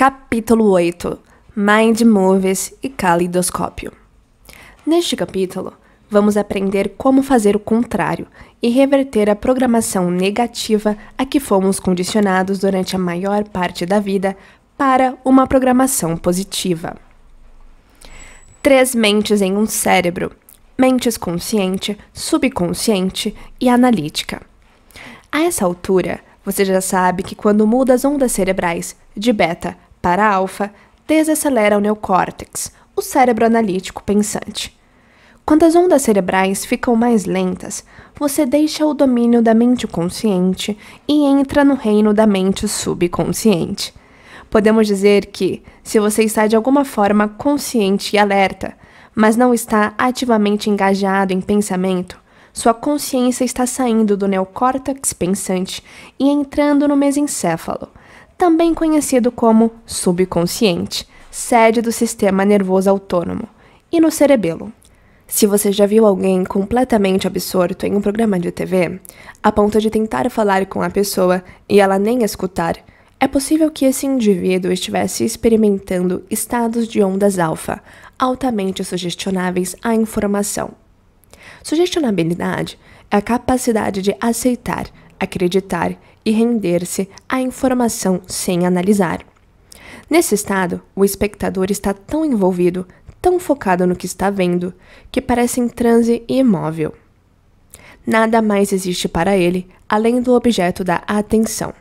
Capítulo 8 Mind Movies e Calidoscópio. Neste capítulo, vamos aprender como fazer o contrário e reverter a programação negativa a que fomos condicionados durante a maior parte da vida para uma programação positiva. 3 mentes em um cérebro: mentes consciente, subconsciente e analítica. A essa altura, você já sabe que quando muda as ondas cerebrais de beta para alfa, desacelera o neocórtex, o cérebro analítico pensante. Quando as ondas cerebrais ficam mais lentas, você deixa o domínio da mente consciente e entra no reino da mente subconsciente. Podemos dizer que, se você está de alguma forma consciente e alerta, mas não está ativamente engajado em pensamento, sua consciência está saindo do neocórtex pensante e entrando no mesencéfalo, também conhecido como subconsciente, sede do sistema nervoso autônomo, e no cerebelo. Se você já viu alguém completamente absorto em um programa de TV, a ponto de tentar falar com a pessoa e ela nem escutar, é possível que esse indivíduo estivesse experimentando estados de ondas alfa, altamente sugestionáveis à informação. Sugestionabilidade é a capacidade de aceitar, acreditar e render-se à informação sem analisar. Nesse estado, o espectador está tão envolvido, tão focado no que está vendo, que parece em transe e imóvel. Nada mais existe para ele além do objeto da atenção.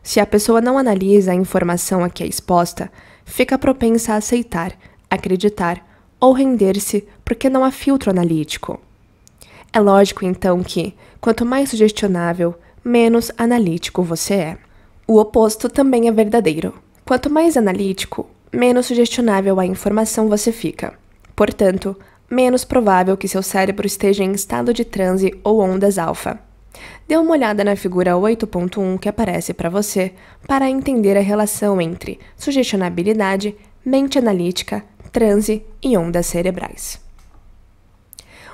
Se a pessoa não analisa a informação a que é exposta, fica propensa a aceitar, acreditar ou render-se porque não há filtro analítico. É lógico, então, que, quanto mais sugestionável, menos analítico você é. O oposto também é verdadeiro. Quanto mais analítico, menos sugestionável a informação você fica. Portanto, menos provável que seu cérebro esteja em estado de transe ou ondas alfa. Dê uma olhada na figura 8.1 que aparece para você para entender a relação entre sugestionabilidade, mente analítica, transe e ondas cerebrais.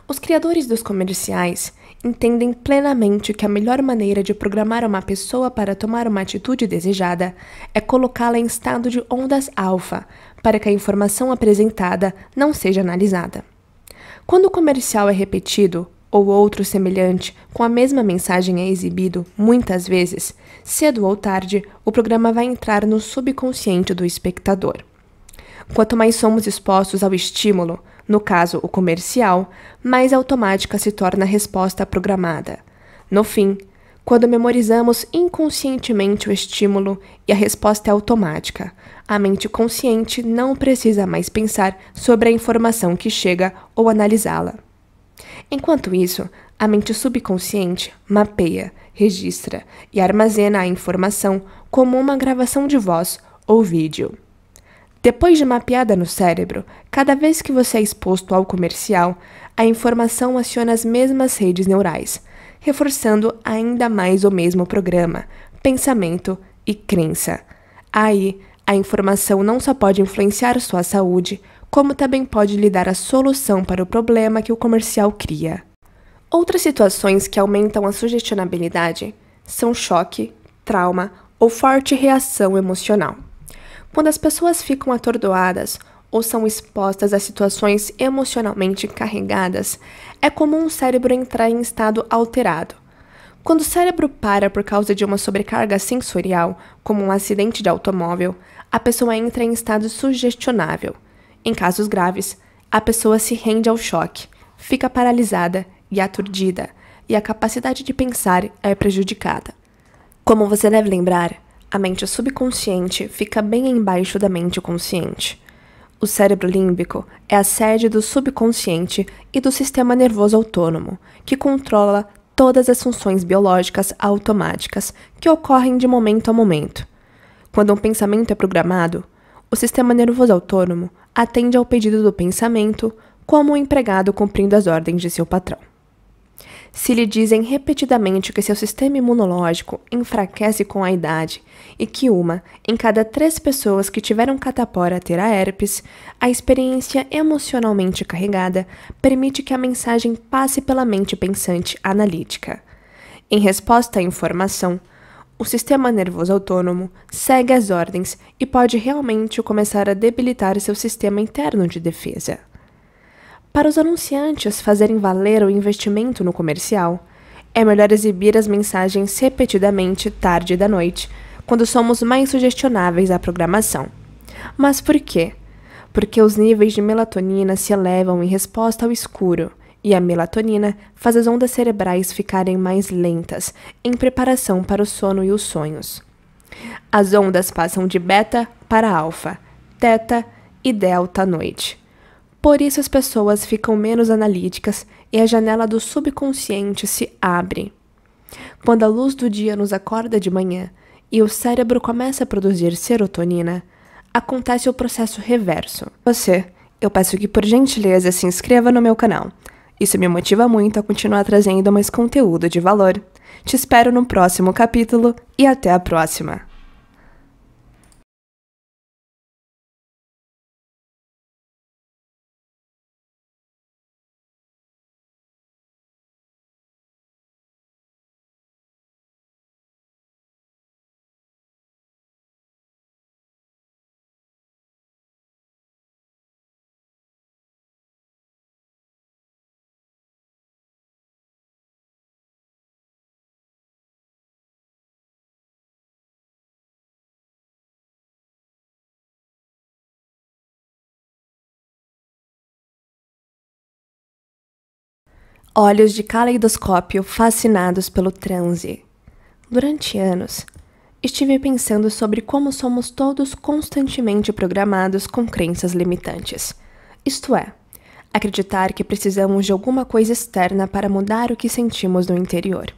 Os criadores dos comerciais entendem plenamente que a melhor maneira de programar uma pessoa para tomar uma atitude desejada é colocá-la em estado de ondas alfa, para que a informação apresentada não seja analisada. Quando o comercial é repetido, ou outro semelhante com a mesma mensagem é exibido muitas vezes, cedo ou tarde, o programa vai entrar no subconsciente do espectador. Quanto mais somos expostos ao estímulo, no caso o comercial, mais automática se torna a resposta programada. No fim, quando memorizamos inconscientemente o estímulo e a resposta é automática, a mente consciente não precisa mais pensar sobre a informação que chega ou analisá-la. Enquanto isso, a mente subconsciente mapeia, registra e armazena a informação como uma gravação de voz ou vídeo. Depois de mapeada no cérebro, cada vez que você é exposto ao comercial, a informação aciona as mesmas redes neurais, reforçando ainda mais o mesmo programa, pensamento e crença. Aí, a informação não só pode influenciar sua saúde, como também pode lhe dar a solução para o problema que o comercial cria. Outras situações que aumentam a sugestionabilidade são choque, trauma ou forte reação emocional. Quando as pessoas ficam atordoadas ou são expostas a situações emocionalmente carregadas, é comum o cérebro entrar em estado alterado. Quando o cérebro para por causa de uma sobrecarga sensorial, como um acidente de automóvel, a pessoa entra em estado sugestionável. Em casos graves, a pessoa se rende ao choque, fica paralisada e aturdida, e a capacidade de pensar é prejudicada. Como você deve lembrar, a mente subconsciente fica bem embaixo da mente consciente. O cérebro límbico é a sede do subconsciente e do sistema nervoso autônomo, que controla todas as funções biológicas automáticas que ocorrem de momento a momento. Quando um pensamento é programado, o sistema nervoso autônomo atende ao pedido do pensamento como um empregado cumprindo as ordens de seu patrão. Se lhe dizem repetidamente que seu sistema imunológico enfraquece com a idade e que uma em cada 3 pessoas que tiveram catapora terá herpes, a experiência emocionalmente carregada permite que a mensagem passe pela mente pensante analítica. Em resposta à informação, o sistema nervoso autônomo segue as ordens e pode realmente começar a debilitar seu sistema interno de defesa. Para os anunciantes fazerem valer o investimento no comercial, é melhor exibir as mensagens repetidamente tarde da noite, quando somos mais sugestionáveis à programação. Mas por quê? Porque os níveis de melatonina se elevam em resposta ao escuro, e a melatonina faz as ondas cerebrais ficarem mais lentas, em preparação para o sono e os sonhos. As ondas passam de beta para alfa, teta e delta à noite. Por isso as pessoas ficam menos analíticas e a janela do subconsciente se abre. Quando a luz do dia nos acorda de manhã e o cérebro começa a produzir serotonina, acontece o processo reverso. Eu peço que por gentileza se inscreva no meu canal. Isso me motiva muito a continuar trazendo mais conteúdo de valor. Te espero no próximo capítulo e até a próxima! Olhos de caleidoscópio fascinados pelo transe. Durante anos, estive pensando sobre como somos todos constantemente programados com crenças limitantes. Isto é, acreditar que precisamos de alguma coisa externa para mudar o que sentimos no interior.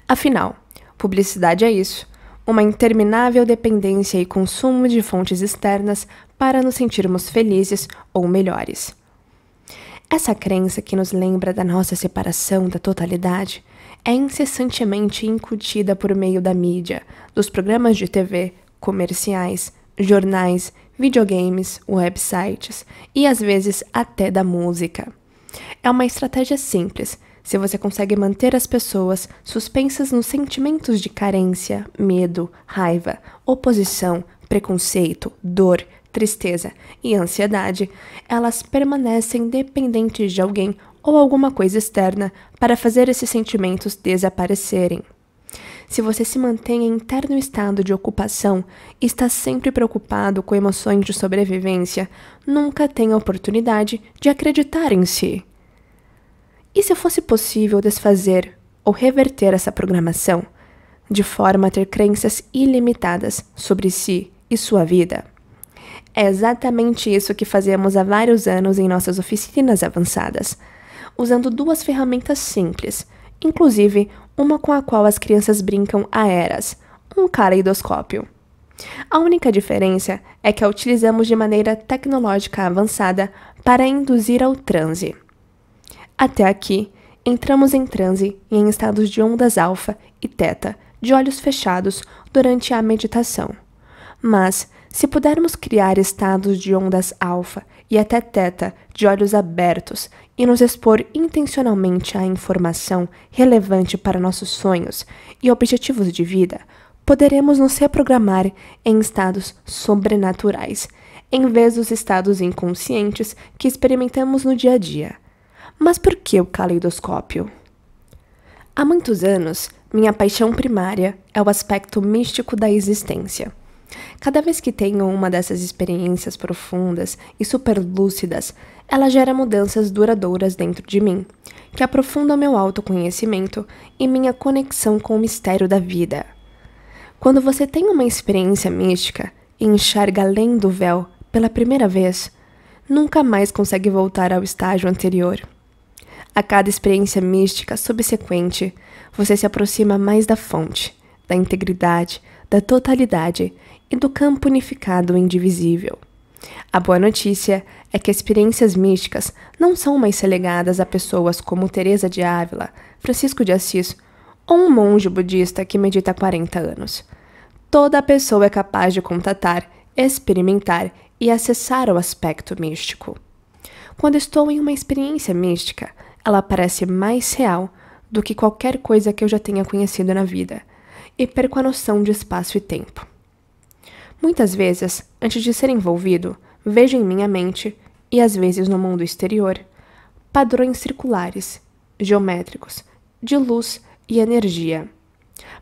Afinal, publicidade é isso, uma interminável dependência e consumo de fontes externas para nos sentirmos felizes ou melhores. Essa crença que nos lembra da nossa separação da totalidade é incessantemente incutida por meio da mídia, dos programas de TV, comerciais, jornais, videogames, websites e às vezes até da música. É uma estratégia simples se você consegue manter as pessoas suspensas nos sentimentos de carência, medo, raiva, oposição, preconceito, dor, tristeza e ansiedade, elas permanecem dependentes de alguém ou alguma coisa externa para fazer esses sentimentos desaparecerem. Se você se mantém em interno estado de ocupação e está sempre preocupado com emoções de sobrevivência, nunca tem a oportunidade de acreditar em si. E se fosse possível desfazer ou reverter essa programação, de forma a ter crenças ilimitadas sobre si e sua vida? É exatamente isso que fazemos há vários anos em nossas oficinas avançadas, usando duas ferramentas simples, inclusive uma com a qual as crianças brincam há eras, um caleidoscópio. A única diferença é que a utilizamos de maneira tecnológica avançada para induzir ao transe. Até aqui, entramos em transe e em estados de ondas alfa e teta, de olhos fechados, durante a meditação. Mas, se pudermos criar estados de ondas alfa e até teta de olhos abertos e nos expor intencionalmente à informação relevante para nossos sonhos e objetivos de vida, poderemos nos reprogramar em estados sobrenaturais, em vez dos estados inconscientes que experimentamos no dia a dia. Mas por que o caleidoscópio? Há muitos anos, minha paixão primária é o aspecto místico da existência. Cada vez que tenho uma dessas experiências profundas e superlúcidas, ela gera mudanças duradouras dentro de mim, que aprofundam meu autoconhecimento e minha conexão com o mistério da vida. Quando você tem uma experiência mística e enxerga além do véu pela primeira vez, nunca mais consegue voltar ao estágio anterior. A cada experiência mística subsequente, você se aproxima mais da fonte, da integridade, da totalidade e do campo unificado indivisível. A boa notícia é que experiências místicas não são mais relegadas a pessoas como Teresa de Ávila, Francisco de Assis ou um monge budista que medita há 40 anos. Toda pessoa é capaz de contatar, experimentar e acessar o aspecto místico. Quando estou em uma experiência mística, ela parece mais real do que qualquer coisa que eu já tenha conhecido na vida. e perco a noção de espaço e tempo. Muitas vezes, antes de ser envolvido, vejo em minha mente, e às vezes no mundo exterior, padrões circulares, geométricos, de luz e energia.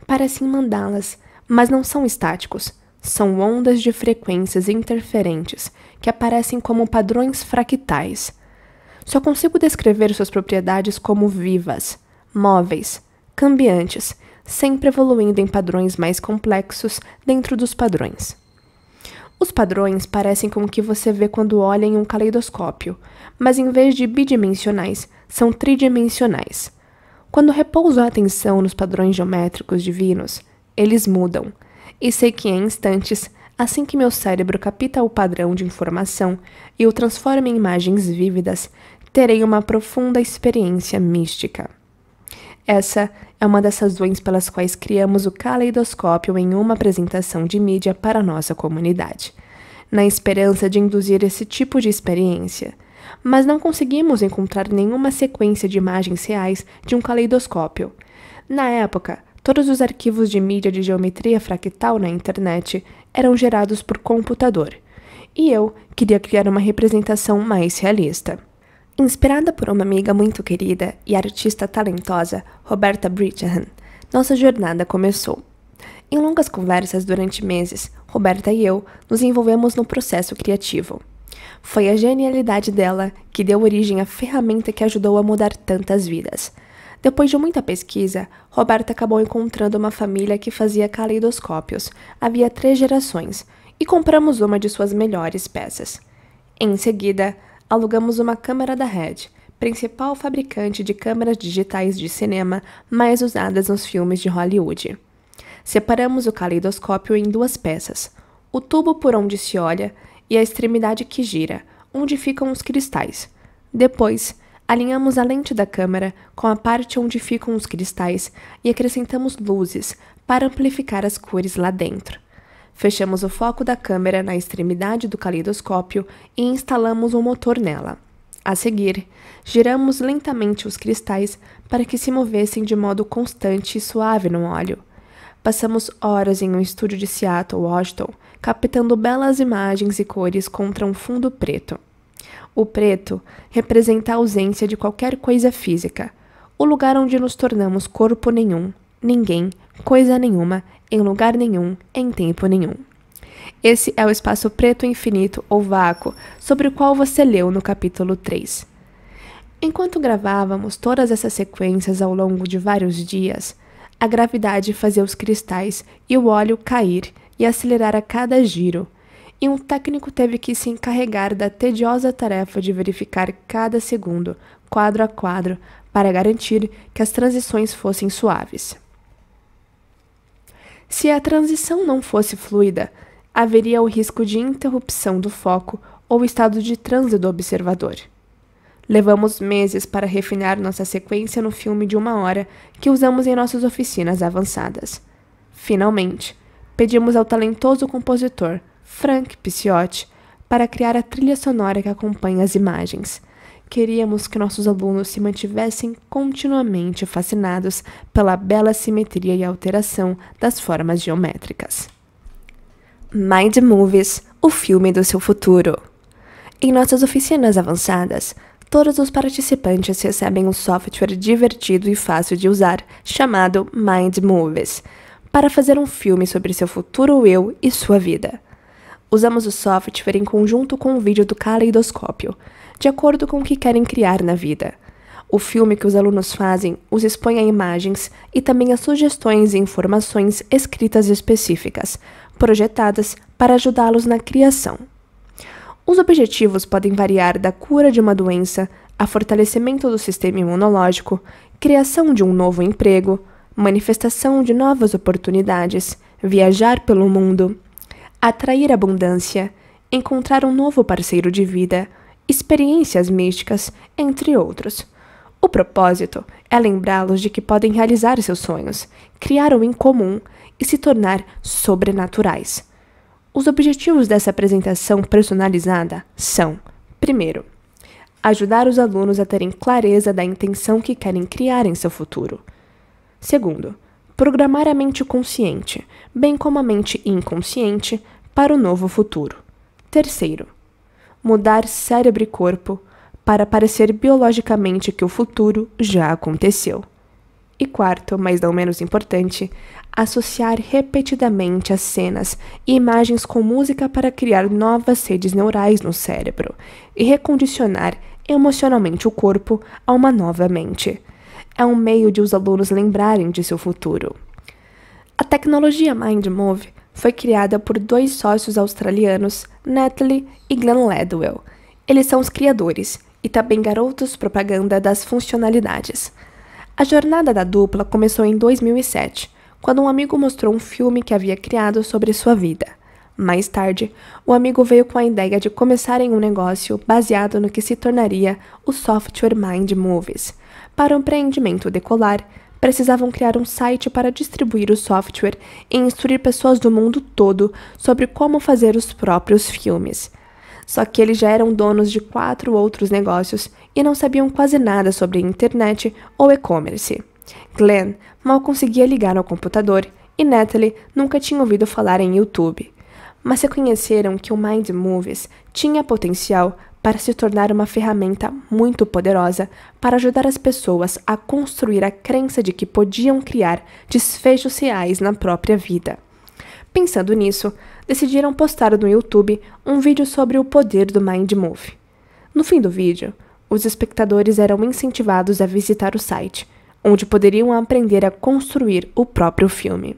Parecem mandalas, mas não são estáticos. São ondas de frequências interferentes que aparecem como padrões fractais. Só consigo descrever suas propriedades como vivas, móveis, cambiantes, sempre evoluindo em padrões mais complexos dentro dos padrões. Os padrões parecem com o que você vê quando olha em um caleidoscópio, mas em vez de bidimensionais, são tridimensionais. Quando repouso a atenção nos padrões geométricos divinos, eles mudam, e sei que em instantes, assim que meu cérebro capta o padrão de informação e o transforma em imagens vívidas, terei uma profunda experiência mística. Essa é uma das razões pelas quais criamos o caleidoscópio em uma apresentação de mídia para a nossa comunidade, na esperança de induzir esse tipo de experiência. Mas não conseguimos encontrar nenhuma sequência de imagens reais de um caleidoscópio. Na época, todos os arquivos de mídia de geometria fractal na internet eram gerados por computador, e eu queria criar uma representação mais realista. Inspirada por uma amiga muito querida e artista talentosa, Roberta Bridgman, nossa jornada começou. Em longas conversas durante meses, Roberta e eu nos envolvemos no processo criativo. Foi a genialidade dela que deu origem à ferramenta que ajudou a mudar tantas vidas. Depois de muita pesquisa, Roberta acabou encontrando uma família que fazia caleidoscópios. Havia 3 gerações, e compramos uma de suas melhores peças. Em seguida, alugamos uma câmera da Red, principal fabricante de câmeras digitais de cinema mais usadas nos filmes de Hollywood. Separamos o caleidoscópio em 2 peças, o tubo por onde se olha e a extremidade que gira, onde ficam os cristais. Depois, alinhamos a lente da câmera com a parte onde ficam os cristais e acrescentamos luzes para amplificar as cores lá dentro. Fechamos o foco da câmera na extremidade do caleidoscópio e instalamos um motor nela. A seguir, giramos lentamente os cristais para que se movessem de modo constante e suave no óleo. Passamos horas em um estúdio de Seattle, Washington, captando belas imagens e cores contra um fundo preto. O preto representa a ausência de qualquer coisa física, o lugar onde nos tornamos corpo nenhum, ninguém, coisa nenhuma, em lugar nenhum, em tempo nenhum. Esse é o espaço preto infinito ou vácuo sobre o qual você leu no capítulo 3. Enquanto gravávamos todas essas sequências ao longo de vários dias, a gravidade fazia os cristais e o óleo cair e acelerar a cada giro, e um técnico teve que se encarregar da tediosa tarefa de verificar cada segundo, quadro a quadro, para garantir que as transições fossem suaves. Se a transição não fosse fluida, haveria o risco de interrupção do foco ou estado de transe do observador. Levamos meses para refinar nossa sequência no filme de 1 hora que usamos em nossas oficinas avançadas. Finalmente, pedimos ao talentoso compositor Frank Pisciotti para criar a trilha sonora que acompanha as imagens. Queríamos que nossos alunos se mantivessem continuamente fascinados pela bela simetria e alteração das formas geométricas. Mind Movies, o filme do seu futuro. Em nossas oficinas avançadas, todos os participantes recebem um software divertido e fácil de usar, chamado Mind Movies, para fazer um filme sobre seu futuro eu e sua vida. Usamos o software em conjunto com o vídeo do caleidoscópio, de acordo com o que querem criar na vida. O filme que os alunos fazem os expõe a imagens e também a sugestões e informações escritas específicas, projetadas para ajudá-los na criação. Os objetivos podem variar da cura de uma doença a fortalecimento do sistema imunológico, criação de um novo emprego, manifestação de novas oportunidades, viajar pelo mundo, atrair abundância, encontrar um novo parceiro de vida, experiências místicas, entre outros. O propósito é lembrá-los de que podem realizar seus sonhos, criar o incomum e se tornar sobrenaturais. Os objetivos dessa apresentação personalizada são: primeiro, ajudar os alunos a terem clareza da intenção que querem criar em seu futuro. Segundo, programar a mente consciente, bem como a mente inconsciente, para o novo futuro. Terceiro, mudar cérebro e corpo para parecer biologicamente que o futuro já aconteceu. E quarto, mas não menos importante, associar repetidamente as cenas e imagens com música para criar novas redes neurais no cérebro e recondicionar emocionalmente o corpo a uma nova mente. É um meio de os alunos lembrarem de seu futuro. A tecnologia MindMove foi criada por dois sócios australianos, Natalie e Glenn Ledwell. Eles são os criadores e também garotos propaganda das funcionalidades. A jornada da dupla começou em 2007, quando um amigo mostrou um filme que havia criado sobre sua vida. Mais tarde, o amigo veio com a ideia de começarem um negócio baseado no que se tornaria o software MindMovies. Para o empreendimento decolar, precisavam criar um site para distribuir o software e instruir pessoas do mundo todo sobre como fazer os próprios filmes. Só que eles já eram donos de 4 outros negócios e não sabiam quase nada sobre internet ou e-commerce. Glenn mal conseguia ligar ao computador e Natalie nunca tinha ouvido falar em YouTube. Mas reconheceram que o MindMovies tinha potencial para se tornar uma ferramenta muito poderosa para ajudar as pessoas a construir a crença de que podiam criar desfechos reais na própria vida. Pensando nisso, decidiram postar no YouTube um vídeo sobre o poder do MindMove. No fim do vídeo, os espectadores eram incentivados a visitar o site, onde poderiam aprender a construir o próprio filme.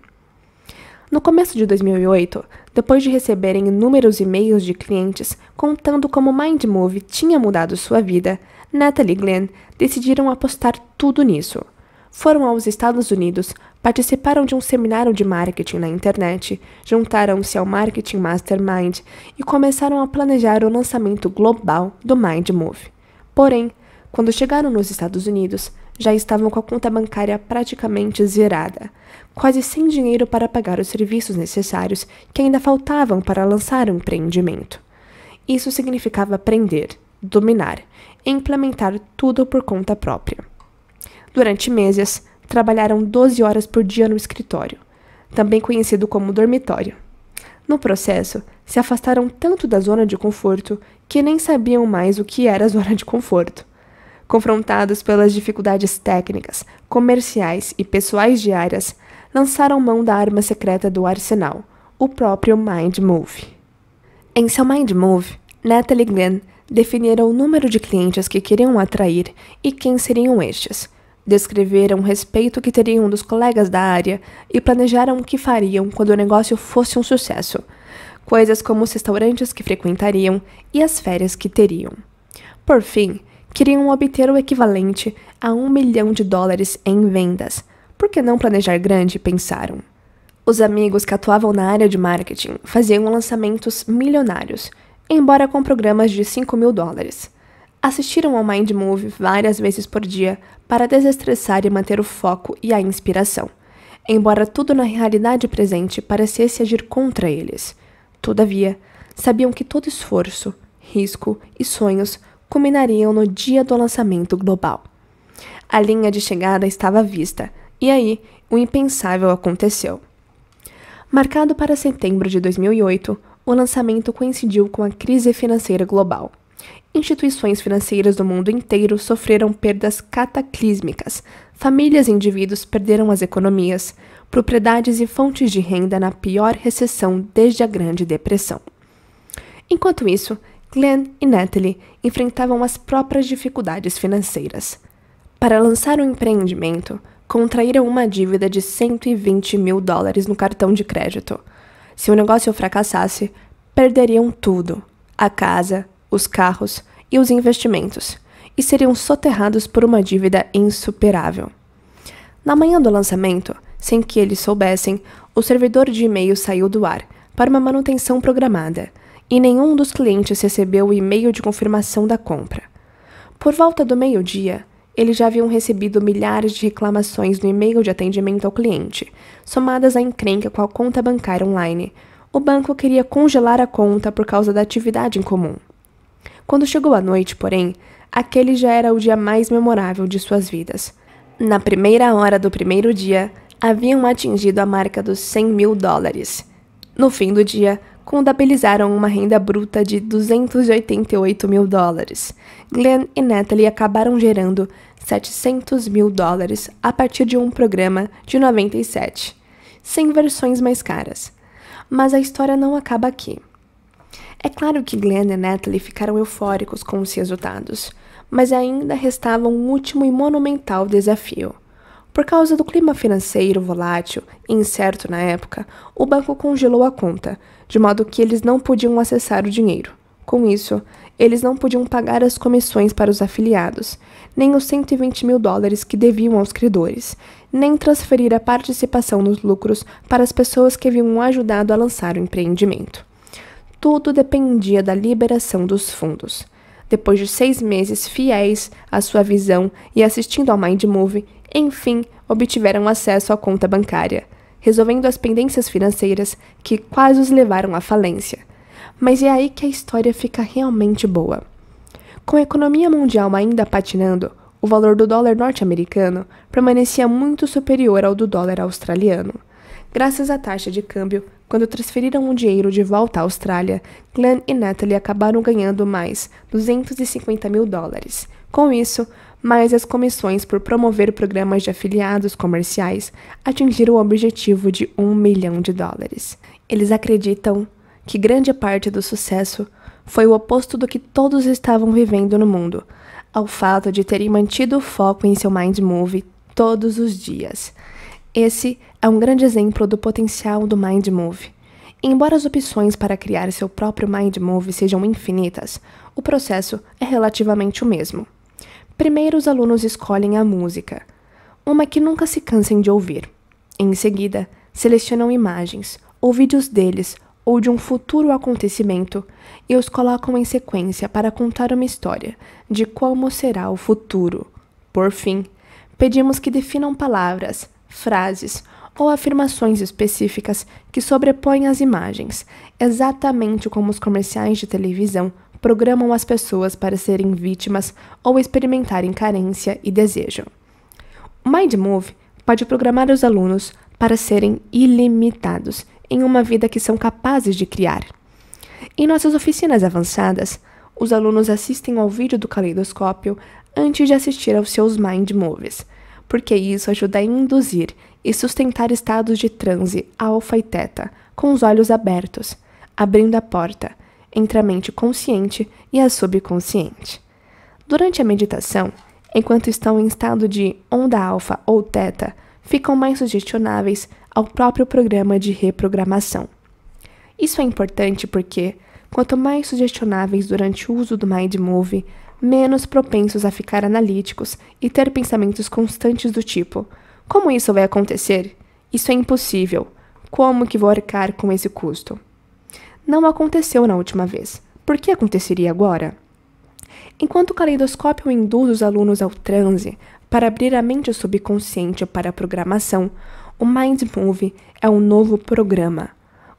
No começo de 2008, depois de receberem inúmeros e-mails de clientes contando como o MindMove tinha mudado sua vida, Natalie e Glenn decidiram apostar tudo nisso. Foram aos Estados Unidos, participaram de um seminário de marketing na internet, juntaram-se ao Marketing Mastermind e começaram a planejar o lançamento global do MindMove. Porém, quando chegaram nos Estados Unidos, já estavam com a conta bancária praticamente zerada, quase sem dinheiro para pagar os serviços necessários que ainda faltavam para lançar o empreendimento. Isso significava aprender, dominar e implementar tudo por conta própria. Durante meses, trabalharam 12 horas por dia no escritório, também conhecido como dormitório. No processo, se afastaram tanto da zona de conforto que nem sabiam mais o que era a zona de conforto. Confrontados pelas dificuldades técnicas, comerciais e pessoais diárias, lançaram mão da arma secreta do arsenal, o próprio MindMove. Em seu MindMove, Natalie e Glenn definiram o número de clientes que queriam atrair e quem seriam estes. Descreveram o respeito que teriam dos colegas da área e planejaram o que fariam quando o negócio fosse um sucesso. Coisas como os restaurantes que frequentariam e as férias que teriam. Por fim, queriam obter o equivalente a $1 milhão em vendas. Por que não planejar grande, pensaram. Os amigos que atuavam na área de marketing faziam lançamentos milionários, embora com programas de $5.000. Assistiram ao MindMove várias vezes por dia para desestressar e manter o foco e a inspiração, embora tudo na realidade presente parecesse agir contra eles. Todavia, sabiam que todo esforço, risco e sonhos culminariam no dia do lançamento global. A linha de chegada estava à vista, e aí o impensável aconteceu. Marcado para setembro de 2008, o lançamento coincidiu com a crise financeira global. Instituições financeiras do mundo inteiro sofreram perdas cataclísmicas, famílias e indivíduos perderam as economias, propriedades e fontes de renda na pior recessão desde a Grande Depressão. Enquanto isso, Glenn e Natalie enfrentavam as próprias dificuldades financeiras. Para lançar um empreendimento, contraíram uma dívida de $120 mil no cartão de crédito. Se o negócio fracassasse, perderiam tudo: a casa, os carros e os investimentos, e seriam soterrados por uma dívida insuperável. Na manhã do lançamento, sem que eles soubessem, o servidor de e-mail saiu do ar para uma manutenção programada, e nenhum dos clientes recebeu o e-mail de confirmação da compra. Por volta do meio-dia, eles já haviam recebido milhares de reclamações no e-mail de atendimento ao cliente, somadas à encrenca com a conta bancária online. O banco queria congelar a conta por causa da atividade em comum. Quando chegou a noite, porém, aquele já era o dia mais memorável de suas vidas. Na primeira hora do primeiro dia, haviam atingido a marca dos $100.000. No fim do dia, contabilizaram uma renda bruta de $288.000. Glenn e Natalie acabaram gerando $700.000 a partir de um programa de 97, sem versões mais caras. Mas a história não acaba aqui. É claro que Glenn e Natalie ficaram eufóricos com os resultados, mas ainda restava um último e monumental desafio. Por causa do clima financeiro volátil e incerto na época, o banco congelou a conta, de modo que eles não podiam acessar o dinheiro. Com isso, eles não podiam pagar as comissões para os afiliados, nem os $120.000 que deviam aos credores, nem transferir a participação nos lucros para as pessoas que haviam ajudado a lançar o empreendimento. Tudo dependia da liberação dos fundos. Depois de 6 meses fiéis à sua visão e assistindo ao Mind Movie, enfim, obtiveram acesso à conta bancária, resolvendo as pendências financeiras que quase os levaram à falência. Mas é aí que a história fica realmente boa. Com a economia mundial ainda patinando, o valor do dólar norte-americano permanecia muito superior ao do dólar australiano. Graças à taxa de câmbio, quando transferiram o dinheiro de volta à Austrália, Glenn e Natalie acabaram ganhando mais $250.000. Com isso, mais as comissões por promover programas de afiliados comerciais atingiram o objetivo de $1 milhão. Eles acreditam que grande parte do sucesso foi o oposto do que todos estavam vivendo no mundo, ao fato de terem mantido o foco em seu Mind Movie todos os dias. Esse é um grande exemplo do potencial do Mind Movie. Embora as opções para criar seu próprio Mind Movie sejam infinitas, o processo é relativamente o mesmo. Primeiro, os alunos escolhem a música, uma que nunca se cansem de ouvir. Em seguida, selecionam imagens ou vídeos deles ou de um futuro acontecimento e os colocam em sequência para contar uma história de como será o futuro. Por fim, pedimos que definam palavras, frases ou afirmações específicas que sobrepõem as imagens, exatamente como os comerciais de televisão programam as pessoas para serem vítimas ou experimentarem carência e desejo. O Mind Movie pode programar os alunos para serem ilimitados em uma vida que são capazes de criar. Em nossas oficinas avançadas, os alunos assistem ao vídeo do caleidoscópio antes de assistir aos seus Mind Movies, porque isso ajuda a induzir e sustentar estados de transe alfa e teta, com os olhos abertos, abrindo a porta entre a mente consciente e a subconsciente. Durante a meditação, enquanto estão em estado de onda alfa ou teta, ficam mais sugestionáveis ao próprio programa de reprogramação. Isso é importante porque, quanto mais sugestionáveis durante o uso do Mind Movie, menos propensos a ficar analíticos e ter pensamentos constantes do tipo: como isso vai acontecer? Isso é impossível. Como que vou arcar com esse custo? Não aconteceu na última vez. Por que aconteceria agora? Enquanto o caleidoscópio induz os alunos ao transe para abrir a mente subconsciente para a programação, o Mind Movie é um novo programa.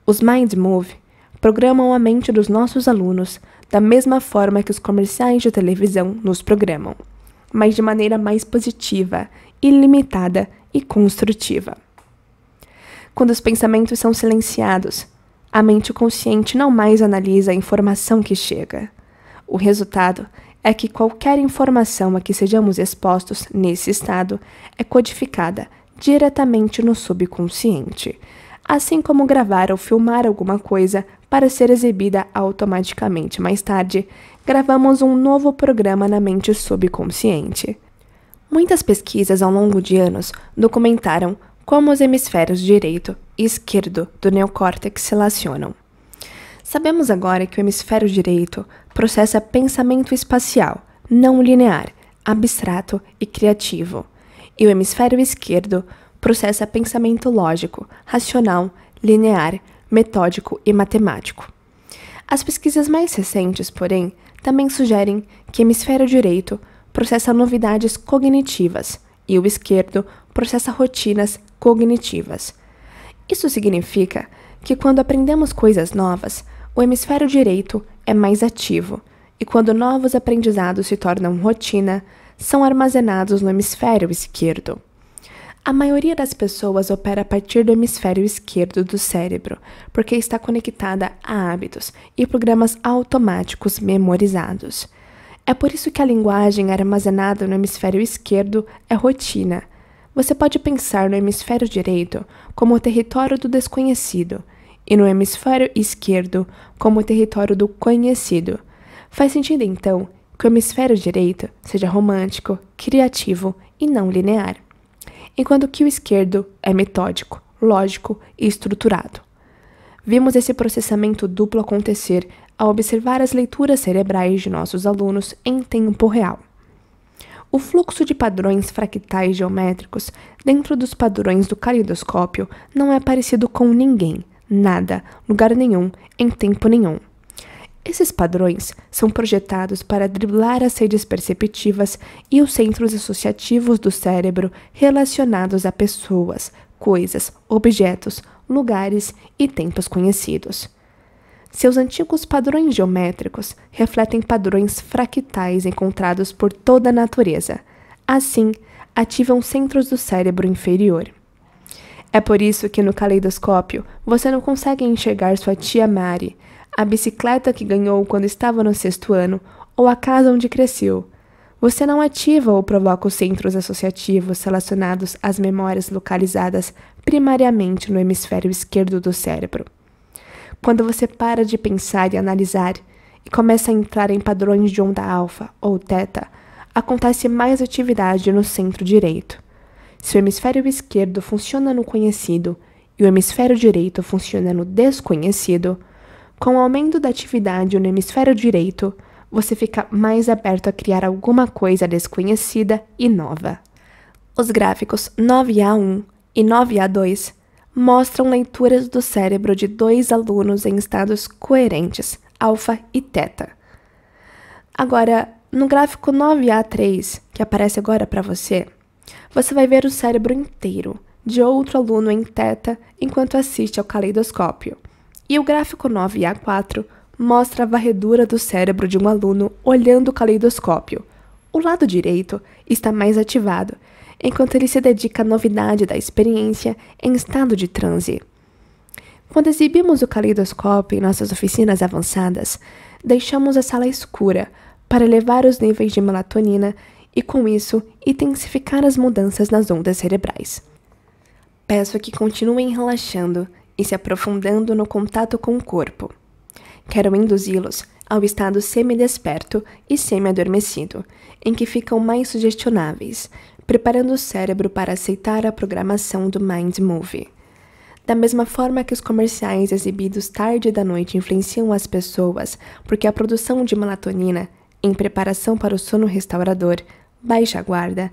Os Mind Movie programam a mente dos nossos alunos da mesma forma que os comerciais de televisão nos programam, mas de maneira mais positiva, ilimitada e construtiva. Quando os pensamentos são silenciados, a mente consciente não mais analisa a informação que chega. O resultado é que qualquer informação a que sejamos expostos nesse estado é codificada diretamente no subconsciente, assim como gravar ou filmar alguma coisa para ser exibida automaticamente mais tarde, gravamos um novo programa na mente subconsciente. Muitas pesquisas ao longo de anos documentaram como os hemisférios direito e esquerdo do neocórtex se relacionam. Sabemos agora que o hemisfério direito processa pensamento espacial, não linear, abstrato e criativo, e o hemisfério esquerdo processa pensamento lógico, racional, linear, metódico e matemático. As pesquisas mais recentes, porém, também sugerem que o hemisfério direito processa novidades cognitivas e o esquerdo processa rotinas cognitivas. Isso significa que quando aprendemos coisas novas, o hemisfério direito é mais ativo, e quando novos aprendizados se tornam rotina, são armazenados no hemisfério esquerdo. A maioria das pessoas opera a partir do hemisfério esquerdo do cérebro, porque está conectada a hábitos e programas automáticos memorizados. É por isso que a linguagem armazenada no hemisfério esquerdo é rotina. Você pode pensar no hemisfério direito como o território do desconhecido e no hemisfério esquerdo como o território do conhecido. Faz sentido, então, que o hemisfério direito seja romântico, criativo e não linear, enquanto que o esquerdo é metódico, lógico e estruturado. Vimos esse processamento duplo acontecer ao observar as leituras cerebrais de nossos alunos em tempo real. O fluxo de padrões fractais geométricos dentro dos padrões do caleidoscópio não é parecido com ninguém, nada, lugar nenhum, em tempo nenhum. Esses padrões são projetados para driblar as redes perceptivas e os centros associativos do cérebro relacionados a pessoas, coisas, objetos, lugares e tempos conhecidos. Seus antigos padrões geométricos refletem padrões fractais encontrados por toda a natureza. Assim, ativam centros do cérebro inferior. É por isso que no caleidoscópio você não consegue enxergar sua tia Mari, a bicicleta que ganhou quando estava no 6º ano ou a casa onde cresceu. Você não ativa ou provoca os centros associativos relacionados às memórias localizadas primariamente no hemisfério esquerdo do cérebro. Quando você para de pensar e analisar e começa a entrar em padrões de onda alfa ou teta, acontece mais atividade no centro direito. Se o hemisfério esquerdo funciona no conhecido e o hemisfério direito funciona no desconhecido, com o aumento da atividade no hemisfério direito, você fica mais aberto a criar alguma coisa desconhecida e nova. Os gráficos 9A1 e 9A2 mostram leituras do cérebro de 2 alunos em estados coerentes, alfa e teta. Agora, no gráfico 9A3, que aparece agora para você vai ver o cérebro inteiro de outro aluno em teta enquanto assiste ao caleidoscópio. E o gráfico 9A4 mostra a varredura do cérebro de um aluno olhando o caleidoscópio. O lado direito está mais ativado, enquanto ele se dedica à novidade da experiência em estado de transe. Quando exibimos o caleidoscópio em nossas oficinas avançadas, deixamos a sala escura para elevar os níveis de melatonina e, com isso, intensificar as mudanças nas ondas cerebrais. Peço que continuem relaxando e se aprofundando no contato com o corpo. Quero induzi-los ao estado semidesperto e semi-adormecido, em que ficam mais sugestionáveis, preparando o cérebro para aceitar a programação do Mind Movie. Da mesma forma que os comerciais exibidos tarde da noite influenciam as pessoas porque a produção de melatonina, em preparação para o sono restaurador, baixa a guarda,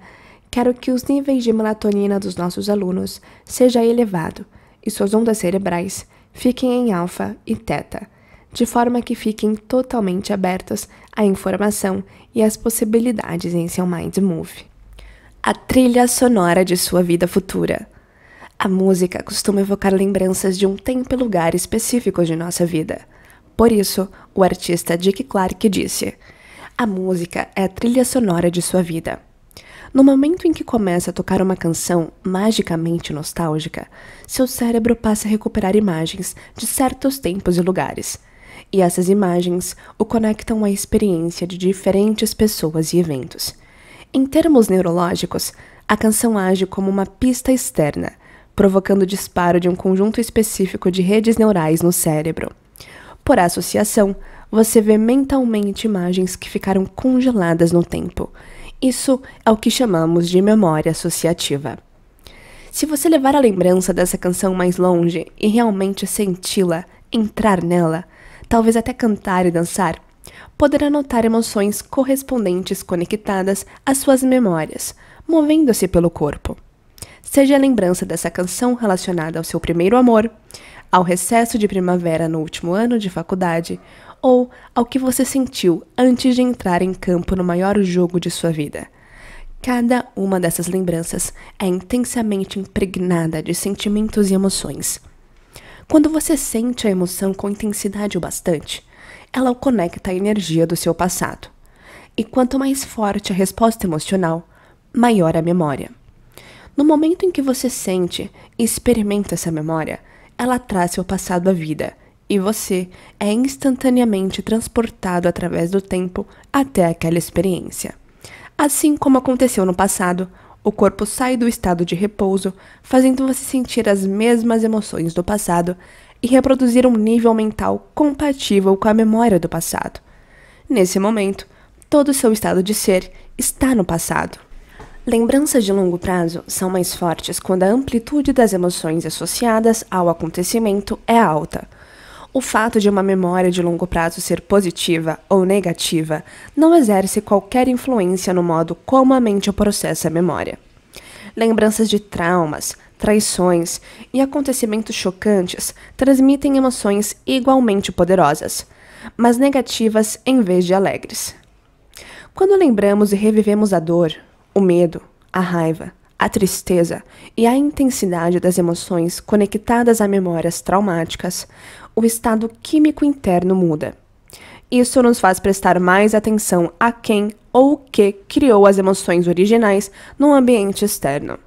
quero que os níveis de melatonina dos nossos alunos seja elevado e suas ondas cerebrais fiquem em alfa e teta, de forma que fiquem totalmente abertas à informação e às possibilidades em seu Mind Movie. A trilha sonora de sua vida futura. A música costuma evocar lembranças de um tempo e lugar específicos de nossa vida. Por isso, o artista Dick Clark disse: a música é a trilha sonora de sua vida. No momento em que começa a tocar uma canção magicamente nostálgica, seu cérebro passa a recuperar imagens de certos tempos e lugares. E essas imagens o conectam à experiência de diferentes pessoas e eventos. Em termos neurológicos, a canção age como uma pista externa, provocando o disparo de um conjunto específico de redes neurais no cérebro. Por associação, você vê mentalmente imagens que ficaram congeladas no tempo. Isso é o que chamamos de memória associativa. Se você levar a lembrança dessa canção mais longe e realmente senti-la, entrar nela, talvez até cantar e dançar, poderá notar emoções correspondentes conectadas às suas memórias, movendo-se pelo corpo. Seja a lembrança dessa canção relacionada ao seu primeiro amor, ao recesso de primavera no último ano de faculdade, ou ao que você sentiu antes de entrar em campo no maior jogo de sua vida. Cada uma dessas lembranças é intensamente impregnada de sentimentos e emoções. Quando você sente a emoção com intensidade o bastante, ela o conecta à energia do seu passado. E quanto mais forte a resposta emocional, maior a memória. No momento em que você sente e experimenta essa memória, ela traz seu passado à vida, e você é instantaneamente transportado através do tempo até aquela experiência. Assim como aconteceu no passado, o corpo sai do estado de repouso, fazendo você sentir as mesmas emoções do passado e reproduzir um nível mental compatível com a memória do passado. Nesse momento, todo o seu estado de ser está no passado. Lembranças de longo prazo são mais fortes quando a amplitude das emoções associadas ao acontecimento é alta. O fato de uma memória de longo prazo ser positiva ou negativa não exerce qualquer influência no modo como a mente processa a memória. Lembranças de traumas, traições e acontecimentos chocantes transmitem emoções igualmente poderosas, mas negativas em vez de alegres. Quando lembramos e revivemos a dor, o medo, a raiva, a tristeza e a intensidade das emoções conectadas a memórias traumáticas, o estado químico interno muda. Isso nos faz prestar mais atenção a quem ou o que criou as emoções originais no ambiente externo.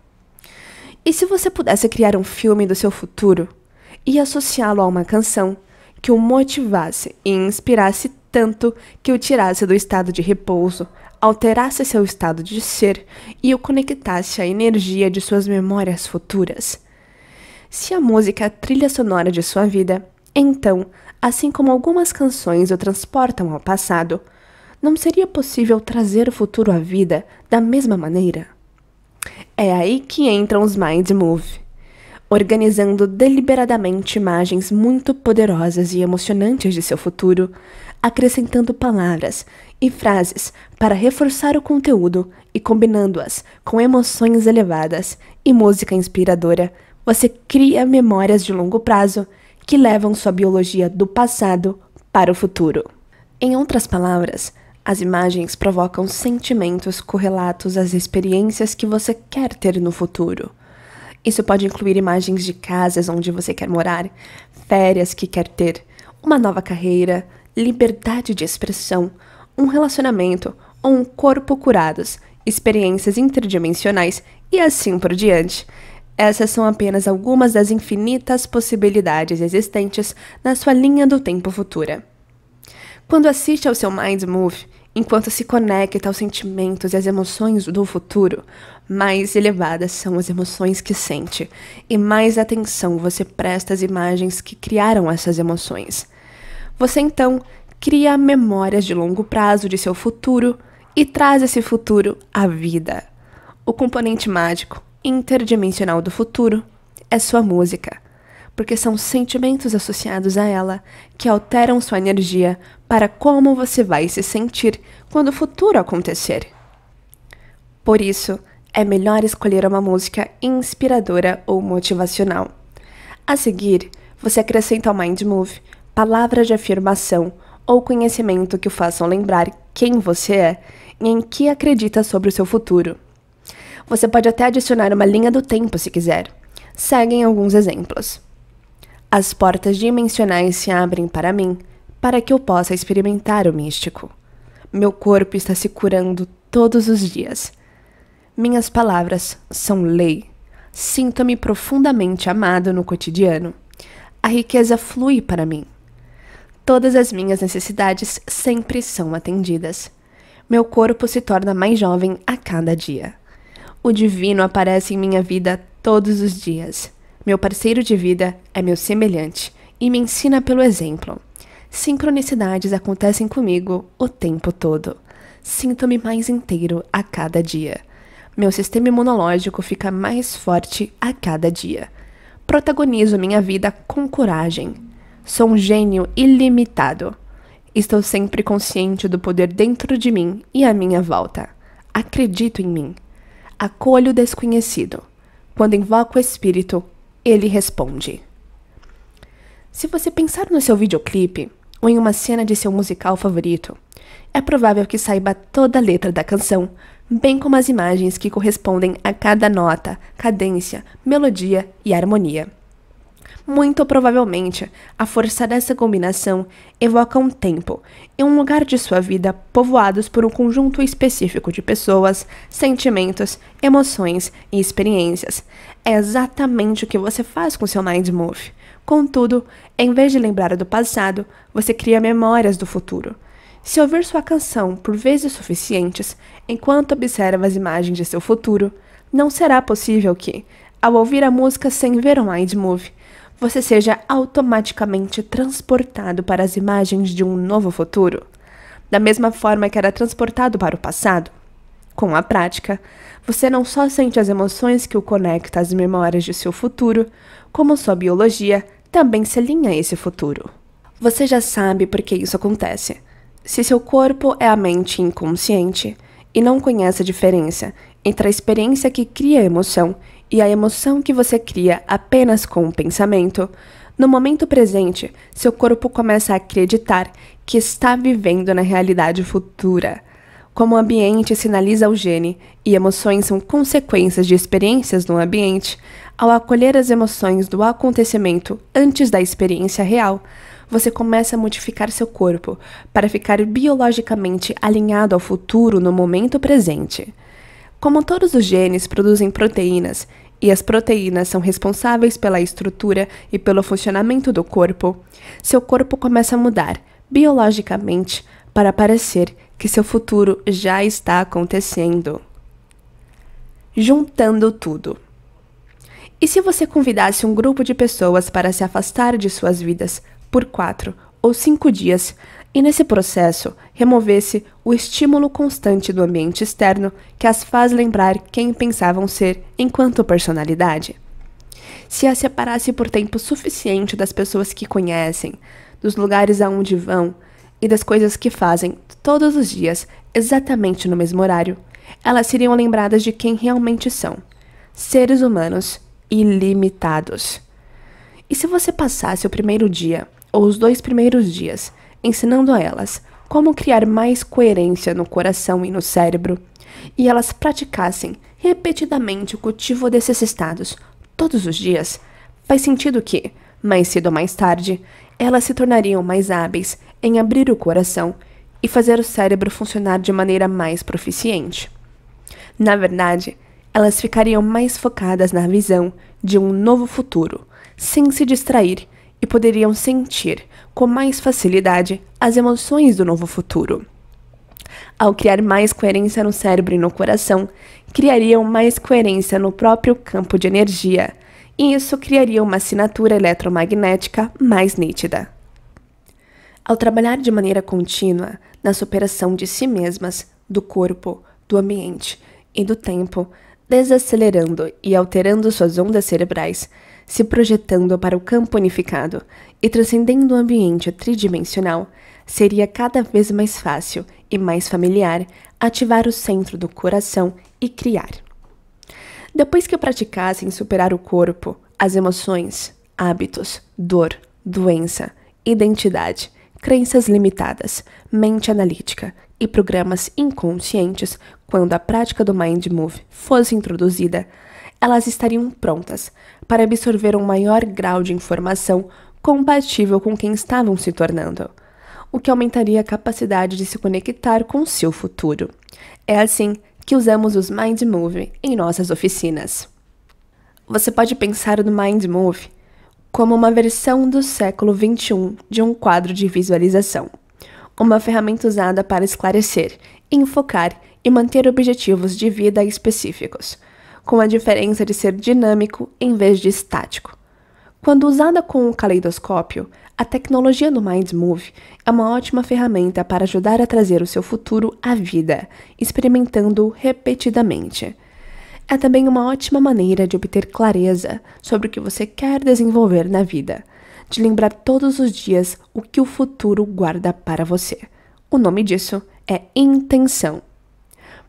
E se você pudesse criar um filme do seu futuro e associá-lo a uma canção que o motivasse e inspirasse tanto que o tirasse do estado de repouso, alterasse seu estado de ser e o conectasse à energia de suas memórias futuras? Se a música é a trilha sonora de sua vida, então, assim como algumas canções o transportam ao passado, não seria possível trazer o futuro à vida da mesma maneira? É aí que entram os Mind Move, organizando deliberadamente imagens muito poderosas e emocionantes de seu futuro, acrescentando palavras e frases para reforçar o conteúdo e combinando-as com emoções elevadas e música inspiradora, você cria memórias de longo prazo que levam sua biologia do passado para o futuro. Em outras palavras, as imagens provocam sentimentos correlatos às experiências que você quer ter no futuro. Isso pode incluir imagens de casas onde você quer morar, férias que quer ter, uma nova carreira, liberdade de expressão, um relacionamento ou um corpo curados, experiências interdimensionais e assim por diante. Essas são apenas algumas das infinitas possibilidades existentes na sua linha do tempo futura. Quando assiste ao seu Mind Move, enquanto se conecta aos sentimentos e às emoções do futuro, mais elevadas são as emoções que sente, e mais atenção você presta às imagens que criaram essas emoções. Você então cria memórias de longo prazo de seu futuro e traz esse futuro à vida. O componente mágico, interdimensional do futuro é sua música, porque são sentimentos associados a ela que alteram sua energia para como você vai se sentir quando o futuro acontecer. Por isso, é melhor escolher uma música inspiradora ou motivacional. A seguir, você acrescenta ao Mind Move palavras de afirmação ou conhecimento que o façam lembrar quem você é e em que acredita sobre o seu futuro. Você pode até adicionar uma linha do tempo se quiser. Seguem alguns exemplos. As portas dimensionais se abrem para mim, para que eu possa experimentar o místico. Meu corpo está se curando todos os dias. Minhas palavras são lei. Sinto-me profundamente amado no cotidiano. A riqueza flui para mim. Todas as minhas necessidades sempre são atendidas. Meu corpo se torna mais jovem a cada dia. O divino aparece em minha vida todos os dias. Meu parceiro de vida é meu semelhante e me ensina pelo exemplo. Sincronicidades acontecem comigo o tempo todo. Sinto-me mais inteiro a cada dia. Meu sistema imunológico fica mais forte a cada dia. Protagonizo minha vida com coragem. Sou um gênio ilimitado. Estou sempre consciente do poder dentro de mim e à minha volta. Acredito em mim. Acolho o desconhecido. Quando invoco o espírito, ele responde. Se você pensar no seu videoclipe ou em uma cena de seu musical favorito, é provável que saiba toda a letra da canção, bem como as imagens que correspondem a cada nota, cadência, melodia e harmonia. Muito provavelmente, a força dessa combinação evoca um tempo e um lugar de sua vida povoados por um conjunto específico de pessoas, sentimentos, emoções e experiências. É exatamente o que você faz com seu Mind Move. Contudo, em vez de lembrar do passado, você cria memórias do futuro. Se ouvir sua canção por vezes suficientes, enquanto observa as imagens de seu futuro, não será possível que, ao ouvir a música sem ver o Mind Move, você seja automaticamente transportado para as imagens de um novo futuro, da mesma forma que era transportado para o passado. Com a prática, você não só sente as emoções que o conectam às memórias de seu futuro, como sua biologia também se alinha a esse futuro. Você já sabe por que isso acontece. Se seu corpo é a mente inconsciente e não conhece a diferença entre a experiência que cria a emoção e a emoção que você cria apenas com o pensamento, no momento presente, seu corpo começa a acreditar que está vivendo na realidade futura. Como o ambiente sinaliza o gene e emoções são consequências de experiências no ambiente, ao acolher as emoções do acontecimento antes da experiência real, você começa a modificar seu corpo para ficar biologicamente alinhado ao futuro no momento presente. Como todos os genes produzem proteínas, e as proteínas são responsáveis pela estrutura e pelo funcionamento do corpo, seu corpo começa a mudar biologicamente para parecer que seu futuro já está acontecendo. Juntando tudo. E se você convidasse um grupo de pessoas para se afastar de suas vidas por 4 ou 5 dias, e nesse processo removesse o estímulo constante do ambiente externo que as faz lembrar quem pensavam ser enquanto personalidade? Se as separasse por tempo suficiente das pessoas que conhecem, dos lugares aonde vão e das coisas que fazem todos os dias, exatamente no mesmo horário, elas seriam lembradas de quem realmente são, seres humanos ilimitados. E se você passasse o primeiro dia, ou os 2 primeiros dias, ensinando a elas como criar mais coerência no coração e no cérebro, e elas praticassem repetidamente o cultivo desses estados todos os dias, faz sentido que, mais cedo ou mais tarde, elas se tornariam mais hábeis em abrir o coração e fazer o cérebro funcionar de maneira mais proficiente. Na verdade, elas ficariam mais focadas na visão de um novo futuro, sem se distrair, e poderiam sentir com mais facilidade as emoções do novo futuro. Ao criar mais coerência no cérebro e no coração, criariam mais coerência no próprio campo de energia, e isso criaria uma assinatura eletromagnética mais nítida. Ao trabalhar de maneira contínua na superação de si mesmas, do corpo, do ambiente e do tempo, desacelerando e alterando suas ondas cerebrais, se projetando para o campo unificado e transcendendo o ambiente tridimensional, seria cada vez mais fácil e mais familiar ativar o centro do coração e criar. Depois que praticassem superar o corpo, as emoções, hábitos, dor, doença, identidade, crenças limitadas, mente analítica e programas inconscientes, quando a prática do Mind Move fosse introduzida, elas estariam prontas para absorver um maior grau de informação compatível com quem estavam se tornando, o que aumentaria a capacidade de se conectar com o seu futuro. É assim que usamos os Mind Move em nossas oficinas. Você pode pensar no Mind Move como uma versão do século XXI de um quadro de visualização, uma ferramenta usada para esclarecer, enfocar e manter objetivos de vida específicos, com a diferença de ser dinâmico em vez de estático. Quando usada com o caleidoscópio, a tecnologia do Mind Move é uma ótima ferramenta para ajudar a trazer o seu futuro à vida, experimentando-o repetidamente. É também uma ótima maneira de obter clareza sobre o que você quer desenvolver na vida, de lembrar todos os dias o que o futuro guarda para você. O nome disso é intenção.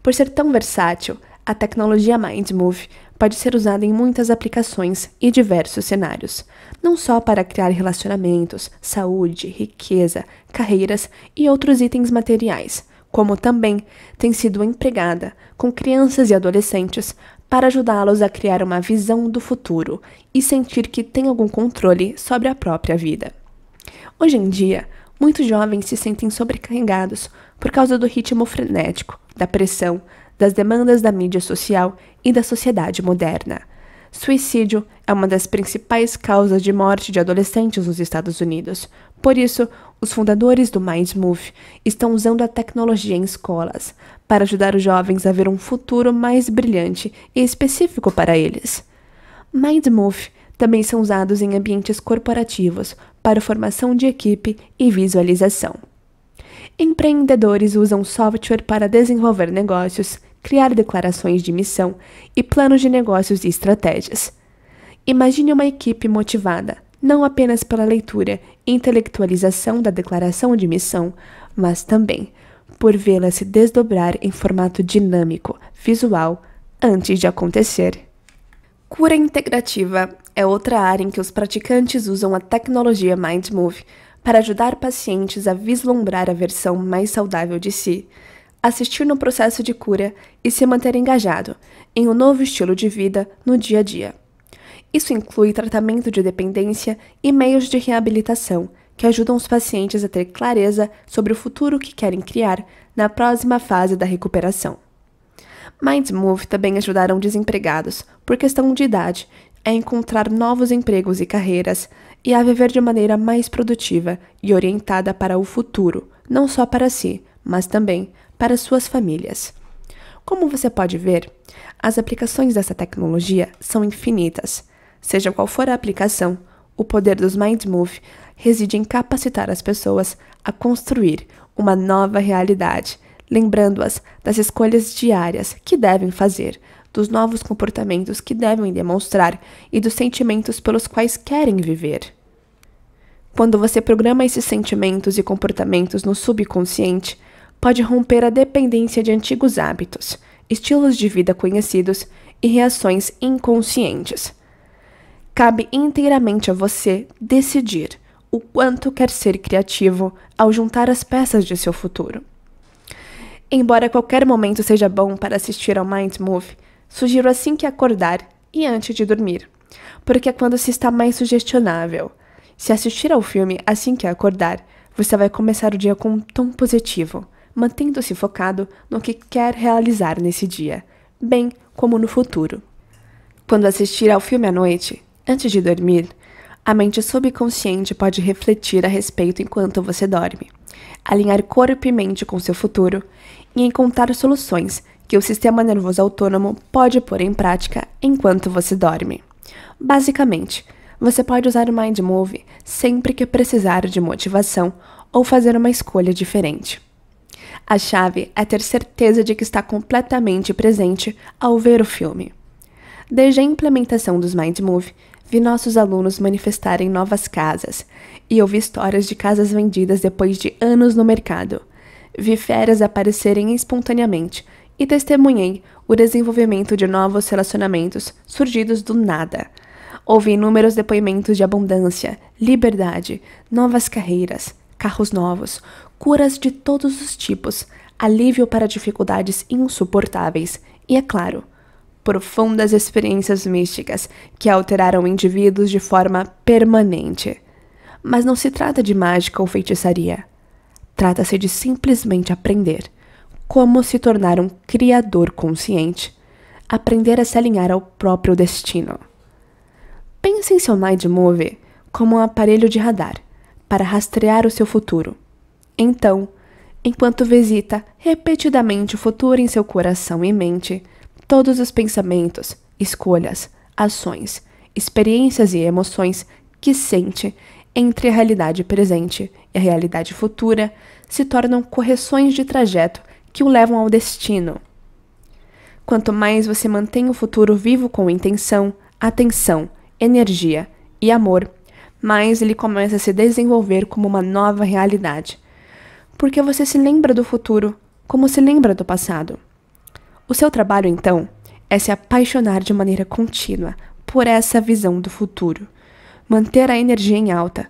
Por ser tão versátil, a tecnologia Mind Move pode ser usada em muitas aplicações e diversos cenários, não só para criar relacionamentos, saúde, riqueza, carreiras e outros itens materiais, como também tem sido empregada com crianças e adolescentes para ajudá-los a criar uma visão do futuro e sentir que têm algum controle sobre a própria vida. Hoje em dia, muitos jovens se sentem sobrecarregados por causa do ritmo frenético, da pressão, das demandas da mídia social e da sociedade moderna. Suicídio é uma das principais causas de morte de adolescentes nos Estados Unidos. Por isso, os fundadores do Mindmove estão usando a tecnologia em escolas para ajudar os jovens a ver um futuro mais brilhante e específico para eles. Mindmove também são usados em ambientes corporativos para formação de equipe e visualização. Empreendedores usam software para desenvolver negócios, criar declarações de missão e planos de negócios e estratégias. Imagine uma equipe motivada, não apenas pela leitura e intelectualização da declaração de missão, mas também por vê-la se desdobrar em formato dinâmico, visual, antes de acontecer. Cura integrativa é outra área em que os praticantes usam a tecnologia Mindmove para ajudar pacientes a vislumbrar a versão mais saudável de si, assistir no processo de cura e se manter engajado em um novo estilo de vida no dia a dia. Isso inclui tratamento de dependência e meios de reabilitação que ajudam os pacientes a ter clareza sobre o futuro que querem criar na próxima fase da recuperação. Mindmove também ajudaram desempregados, por questão de idade, a encontrar novos empregos e carreiras e a viver de maneira mais produtiva e orientada para o futuro, não só para si, mas também para suas famílias. Como você pode ver, as aplicações dessa tecnologia são infinitas. Seja qual for a aplicação, o poder dos Mindmove reside em capacitar as pessoas a construir uma nova realidade, lembrando-as das escolhas diárias que devem fazer, dos novos comportamentos que devem demonstrar e dos sentimentos pelos quais querem viver. Quando você programa esses sentimentos e comportamentos no subconsciente, pode romper a dependência de antigos hábitos, estilos de vida conhecidos e reações inconscientes. Cabe inteiramente a você decidir o quanto quer ser criativo ao juntar as peças de seu futuro. Embora qualquer momento seja bom para assistir ao Mindmove, sugiro assim que acordar e antes de dormir, porque é quando se está mais sugestionável. Se assistir ao filme assim que acordar, você vai começar o dia com um tom positivo, mantendo-se focado no que quer realizar nesse dia, bem como no futuro. Quando assistir ao filme à noite, antes de dormir, a mente subconsciente pode refletir a respeito enquanto você dorme, alinhar corpo e mente com seu futuro e encontrar soluções que o sistema nervoso autônomo pode pôr em prática enquanto você dorme. Basicamente, você pode usar o Mindmove sempre que precisar de motivação ou fazer uma escolha diferente. A chave é ter certeza de que está completamente presente ao ver o filme. Desde a implementação dos Mindmove, vi nossos alunos manifestarem novas casas e ouvi histórias de casas vendidas depois de anos no mercado. Vi férias aparecerem espontaneamente e testemunhei o desenvolvimento de novos relacionamentos surgidos do nada. Ouvi inúmeros depoimentos de abundância, liberdade, novas carreiras, carros novos, curas de todos os tipos, alívio para dificuldades insuportáveis e, é claro, profundas experiências místicas que alteraram indivíduos de forma permanente. Mas não se trata de mágica ou feitiçaria. Trata-se de simplesmente aprender como se tornar um criador consciente, aprender a se alinhar ao próprio destino. Pense em seu Mindmove como um aparelho de radar para rastrear o seu futuro. Então, enquanto visita repetidamente o futuro em seu coração e mente, todos os pensamentos, escolhas, ações, experiências e emoções que sente entre a realidade presente e a realidade futura se tornam correções de trajeto que o levam ao destino. Quanto mais você mantém o futuro vivo com intenção, atenção, energia e amor, mais ele começa a se desenvolver como uma nova realidade. Porque você se lembra do futuro como se lembra do passado. O seu trabalho, então, é se apaixonar de maneira contínua por essa visão do futuro, manter a energia em alta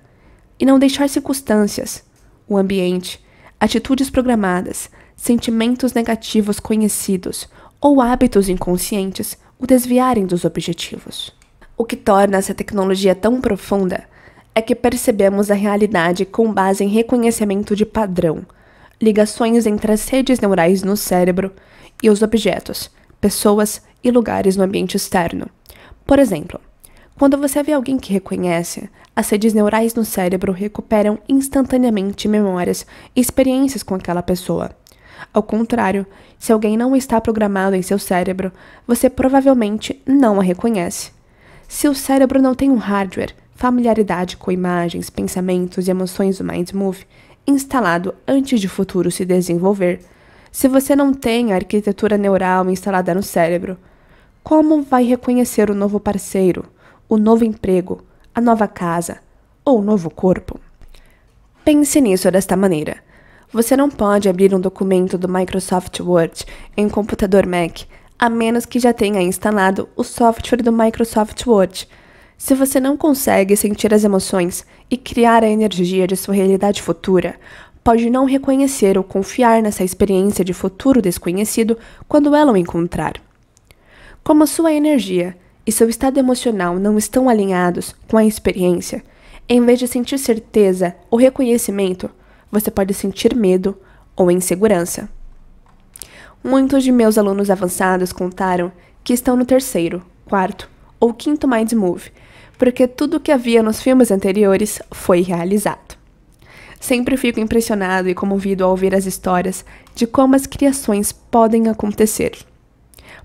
e não deixar circunstâncias, o ambiente, atitudes programadas, sentimentos negativos conhecidos ou hábitos inconscientes o desviarem dos objetivos. O que torna essa tecnologia tão profunda é que percebemos a realidade com base em reconhecimento de padrão, ligações entre as redes neurais no cérebro e os objetos, pessoas e lugares no ambiente externo. Por exemplo, quando você vê alguém que reconhece, as redes neurais no cérebro recuperam instantaneamente memórias e experiências com aquela pessoa. Ao contrário, se alguém não está programado em seu cérebro, você provavelmente não a reconhece. Se o cérebro não tem um hardware, familiaridade com imagens, pensamentos e emoções do MindMove instalado antes de o futuro se desenvolver, se você não tem a arquitetura neural instalada no cérebro, como vai reconhecer o novo parceiro, o novo emprego, a nova casa ou o novo corpo? Pense nisso desta maneira. Você não pode abrir um documento do Microsoft Word em um computador Mac, a menos que já tenha instalado o software do Microsoft Word. Se você não consegue sentir as emoções e criar a energia de sua realidade futura, pode não reconhecer ou confiar nessa experiência de futuro desconhecido quando ela o encontrar. Como sua energia e seu estado emocional não estão alinhados com a experiência, em vez de sentir certeza ou reconhecimento, você pode sentir medo ou insegurança. Muitos de meus alunos avançados contaram que estão no 3º, 4º ou 5º MindMove, porque tudo o que havia nos filmes anteriores foi realizado. Sempre fico impressionado e comovido ao ouvir as histórias de como as criações podem acontecer.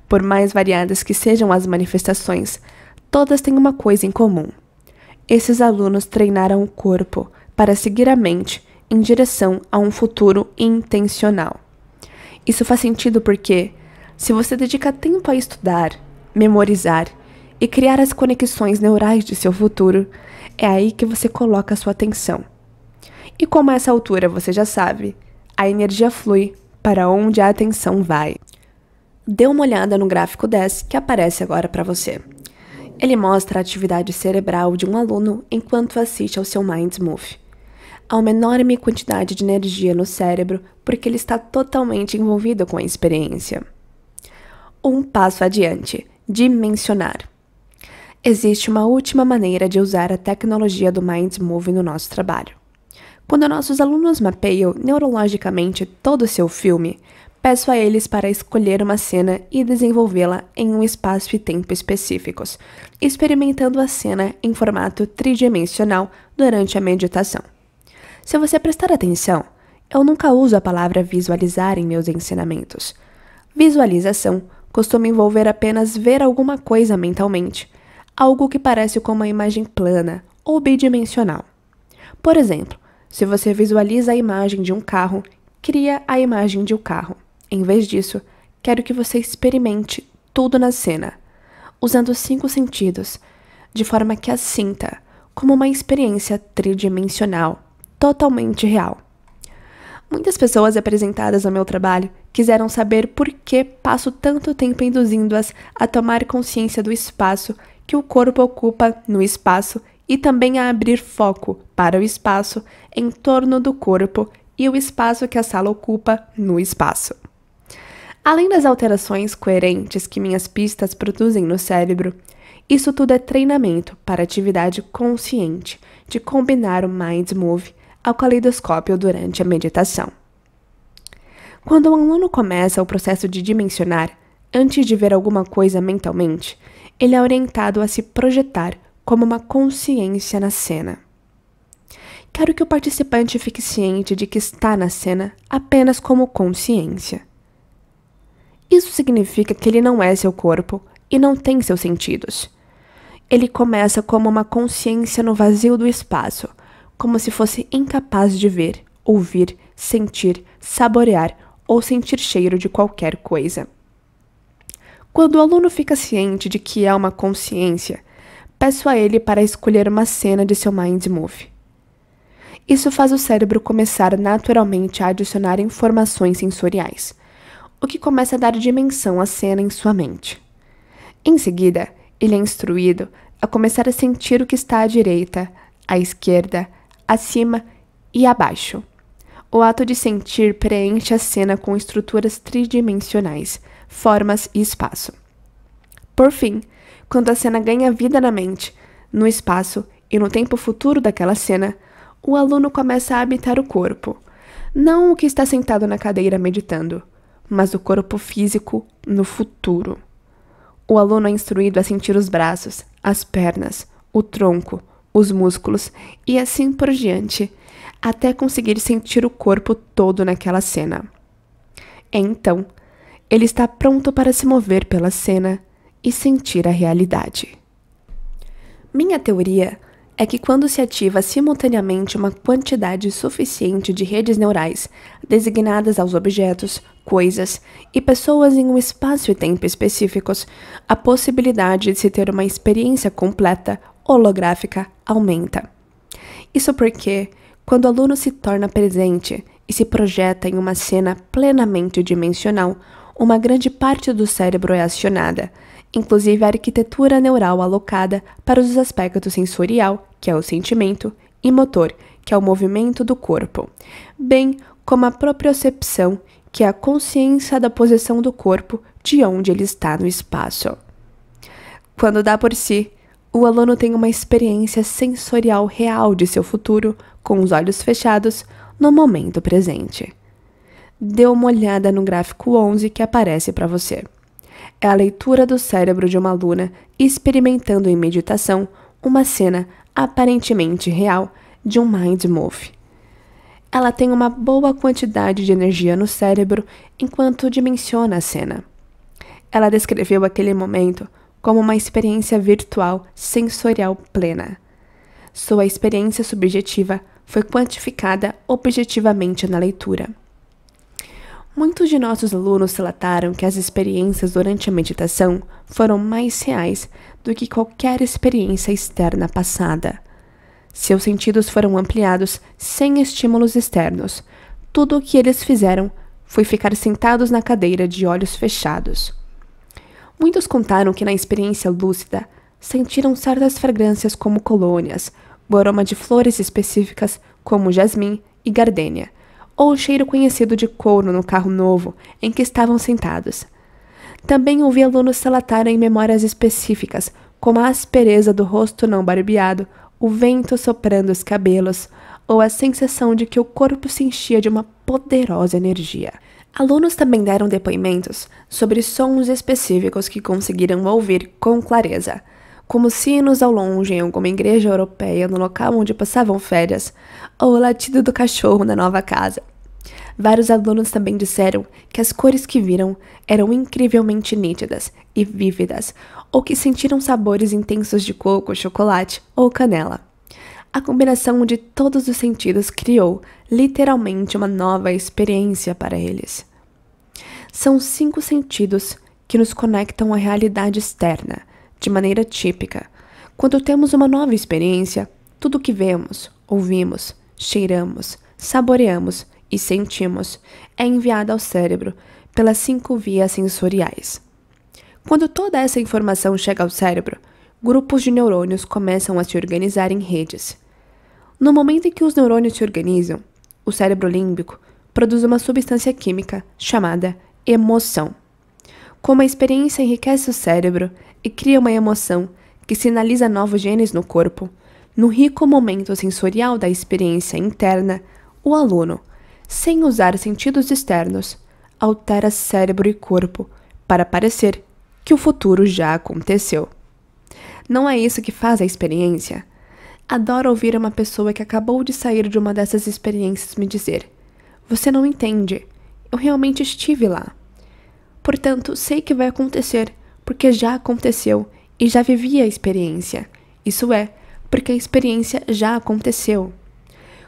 Por mais variadas que sejam as manifestações, todas têm uma coisa em comum. Esses alunos treinaram o corpo para seguir a mente em direção a um futuro intencional. Isso faz sentido porque, se você dedica tempo a estudar, memorizar e criar as conexões neurais de seu futuro, é aí que você coloca sua atenção. E como a essa altura você já sabe, a energia flui para onde a atenção vai. Dê uma olhada no gráfico 10 que aparece agora para você. Ele mostra a atividade cerebral de um aluno enquanto assiste ao seu MindMove. Há uma enorme quantidade de energia no cérebro porque ele está totalmente envolvido com a experiência. Um passo adiante, dimensionar. Existe uma última maneira de usar a tecnologia do MindMove no nosso trabalho. Quando nossos alunos mapeiam neurologicamente todo o seu filme, peço a eles para escolher uma cena e desenvolvê-la em um espaço e tempo específicos, experimentando a cena em formato tridimensional durante a meditação. Se você prestar atenção, eu nunca uso a palavra visualizar em meus ensinamentos. Visualização costuma envolver apenas ver alguma coisa mentalmente, algo que parece com uma imagem plana ou bidimensional. Por exemplo, se você visualiza a imagem de um carro, cria a imagem de um carro. Em vez disso, quero que você experimente tudo na cena, usando os 5 sentidos, de forma que a sinta como uma experiência tridimensional, totalmente real. Muitas pessoas apresentadas ao meu trabalho quiseram saber por que passo tanto tempo induzindo-as a tomar consciência do espaço que o corpo ocupa no espaço e também a abrir foco para o espaço em torno do corpo e o espaço que a sala ocupa no espaço. Além das alterações coerentes que minhas pistas produzem no cérebro, isso tudo é treinamento para atividade consciente de combinar o MindMove ao caleidoscópio durante a meditação. Quando um aluno começa o processo de dimensionar, antes de ver alguma coisa mentalmente, ele é orientado a se projetar como uma consciência na cena. Quero que o participante fique ciente de que está na cena apenas como consciência. Isso significa que ele não é seu corpo e não tem seus sentidos. Ele começa como uma consciência no vazio do espaço, como se fosse incapaz de ver, ouvir, sentir, saborear ou sentir cheiro de qualquer coisa. Quando o aluno fica ciente de que é uma consciência, peço a ele para escolher uma cena de seu MindMove. Isso faz o cérebro começar naturalmente a adicionar informações sensoriais, o que começa a dar dimensão à cena em sua mente. Em seguida, ele é instruído a começar a sentir o que está à direita, à esquerda, acima e abaixo. O ato de sentir preenche a cena com estruturas tridimensionais, formas e espaço. Por fim, quando a cena ganha vida na mente, no espaço e no tempo futuro daquela cena, o aluno começa a habitar o corpo. Não o que está sentado na cadeira meditando, mas o corpo físico no futuro. O aluno é instruído a sentir os braços, as pernas, o tronco, os músculos e assim por diante, até conseguir sentir o corpo todo naquela cena. Então, ele está pronto para se mover pela cena e sentir a realidade. Minha teoria é que quando se ativa simultaneamente uma quantidade suficiente de redes neurais designadas aos objetos, coisas e pessoas em um espaço e tempo específicos, a possibilidade de se ter uma experiência completa, holográfica, aumenta. Isso porque, quando o aluno se torna presente e se projeta em uma cena plenamente dimensional, uma grande parte do cérebro é acionada, inclusive a arquitetura neural alocada para os aspectos sensorial, que é o sentimento, e motor, que é o movimento do corpo, bem como a propriocepção, que é a consciência da posição do corpo de onde ele está no espaço. Quando dá por si, o aluno tem uma experiência sensorial real de seu futuro, com os olhos fechados, no momento presente. Dê uma olhada no gráfico 11 que aparece para você. É a leitura do cérebro de uma aluna experimentando em meditação uma cena aparentemente real de um mind move. Ela tem uma boa quantidade de energia no cérebro enquanto dimensiona a cena. Ela descreveu aquele momento como uma experiência virtual sensorial plena. Sua experiência subjetiva foi quantificada objetivamente na leitura. Muitos de nossos alunos relataram que as experiências durante a meditação foram mais reais do que qualquer experiência externa passada. Seus sentidos foram ampliados sem estímulos externos. Tudo o que eles fizeram foi ficar sentados na cadeira de olhos fechados. Muitos contaram que na experiência lúcida sentiram certas fragrâncias como colônias, o aroma de flores específicas como jasmim e gardênia, ou o cheiro conhecido de couro no carro novo em que estavam sentados. Também ouvi alunos relatarem memórias específicas, como a aspereza do rosto não barbeado, o vento soprando os cabelos, ou a sensação de que o corpo se enchia de uma poderosa energia. Alunos também deram depoimentos sobre sons específicos que conseguiram ouvir com clareza, como sinos ao longe em alguma igreja europeia no local onde passavam férias, ou o latido do cachorro na nova casa. Vários alunos também disseram que as cores que viram eram incrivelmente nítidas e vívidas, ou que sentiram sabores intensos de coco, chocolate ou canela. A combinação de todos os sentidos criou, literalmente, uma nova experiência para eles. São 5 sentidos que nos conectam à realidade externa, de maneira típica. Quando temos uma nova experiência, tudo o que vemos, ouvimos, cheiramos, saboreamos e sentimos é enviado ao cérebro pelas 5 vias sensoriais. Quando toda essa informação chega ao cérebro, grupos de neurônios começam a se organizar em redes. No momento em que os neurônios se organizam, o cérebro límbico produz uma substância química chamada emoção. Como a experiência enriquece o cérebro e cria uma emoção que sinaliza novos genes no corpo, no rico momento sensorial da experiência interna, o aluno, sem usar sentidos externos, altera cérebro e corpo para parecer que o futuro já aconteceu. Não é isso que faz a experiência? Adoro ouvir uma pessoa que acabou de sair de uma dessas experiências me dizer: "Você não entende, eu realmente estive lá. Portanto, sei que vai acontecer, porque já aconteceu e já vivi a experiência. Isso é, porque a experiência já aconteceu."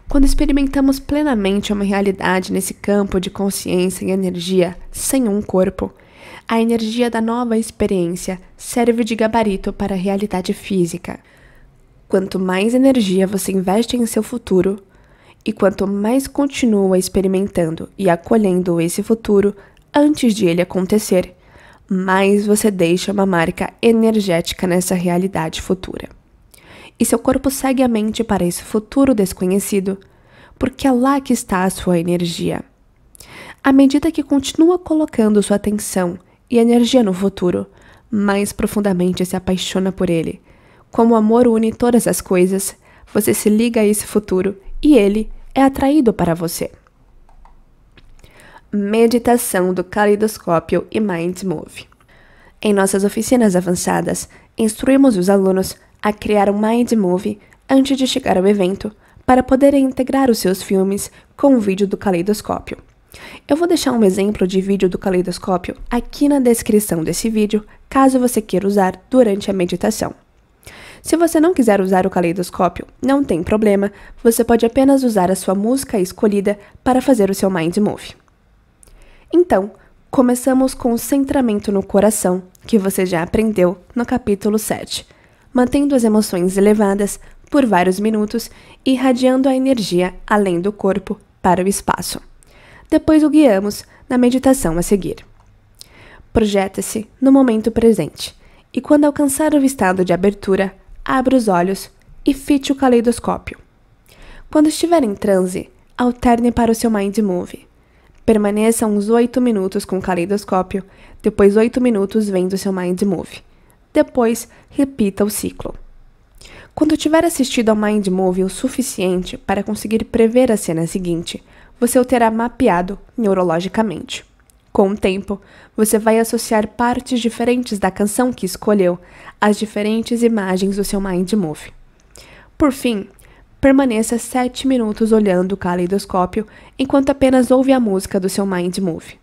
Quando experimentamos plenamente uma realidade nesse campo de consciência e energia, sem um corpo, a energia da nova experiência serve de gabarito para a realidade física. Quanto mais energia você investe em seu futuro, e quanto mais continua experimentando e acolhendo esse futuro antes de ele acontecer, mais você deixa uma marca energética nessa realidade futura. E seu corpo segue a mente para esse futuro desconhecido, porque é lá que está a sua energia. À medida que continua colocando sua atenção e energia no futuro, mais profundamente se apaixona por ele. Como o amor une todas as coisas, você se liga a esse futuro e ele é atraído para você. Meditação do caleidoscópio e Mind Move. Em nossas oficinas avançadas, instruímos os alunos a criar um Mind Move antes de chegar ao evento, para poderem integrar os seus filmes com o vídeo do caleidoscópio. Eu vou deixar um exemplo de vídeo do caleidoscópio aqui na descrição desse vídeo, caso você queira usar durante a meditação. Se você não quiser usar o caleidoscópio, não tem problema, você pode apenas usar a sua música escolhida para fazer o seu Mind Move. Então, começamos com o centramento no coração, que você já aprendeu no capítulo 7, mantendo as emoções elevadas por vários minutos e irradiando a energia além do corpo para o espaço. Depois o guiamos na meditação a seguir. Projeta-se no momento presente e, quando alcançar o estado de abertura, abra os olhos e fite o caleidoscópio. Quando estiver em transe, alterne para o seu Mind Move. Permaneça uns 8 minutos com o caleidoscópio, depois 8 minutos vendo o seu Mind Move. Depois, repita o ciclo. Quando tiver assistido ao Mind Move o suficiente para conseguir prever a cena seguinte, você o terá mapeado neurologicamente. Com o tempo, você vai associar partes diferentes da canção que escolheu às diferentes imagens do seu Mind Move. Por fim, permaneça 7 minutos olhando o caleidoscópio enquanto apenas ouve a música do seu Mind Move.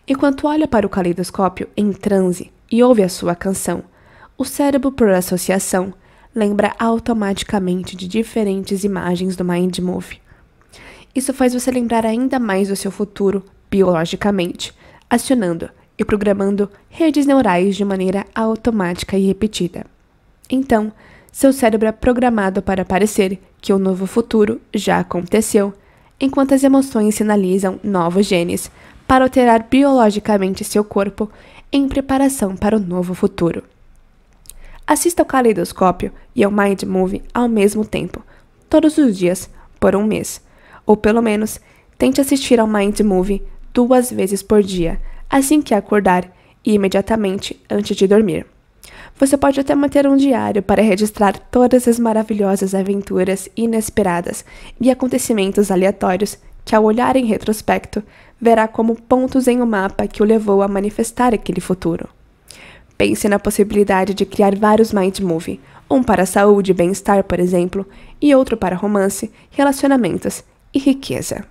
Enquanto olha para o caleidoscópio em transe e ouve a sua canção, o cérebro, por associação, lembra automaticamente de diferentes imagens do Mind Move. Isso faz você lembrar ainda mais do seu futuro biologicamente, acionando e programando redes neurais de maneira automática e repetida. Então, seu cérebro é programado para parecer que o novo futuro já aconteceu, enquanto as emoções sinalizam novos genes para alterar biologicamente seu corpo em preparação para o novo futuro. Assista ao caleidoscópio e ao Mind Move ao mesmo tempo, todos os dias, por um mês. Ou pelo menos, tente assistir ao Mind Move 2 vezes por dia, assim que acordar e imediatamente antes de dormir. Você pode até manter um diário para registrar todas as maravilhosas aventuras inesperadas e acontecimentos aleatórios que, ao olhar em retrospecto, verá como pontos em um mapa que o levou a manifestar aquele futuro. Pense na possibilidade de criar vários Mind Move, um para saúde e bem-estar, por exemplo, e outro para romance, relacionamentos e riqueza.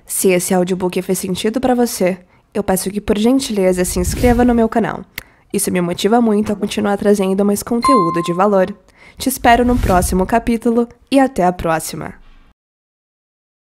Se esse audiobook fez sentido para você, eu peço que, por gentileza, se inscreva no meu canal. Isso me motiva muito a continuar trazendo mais conteúdo de valor. Te espero no próximo capítulo e até a próxima!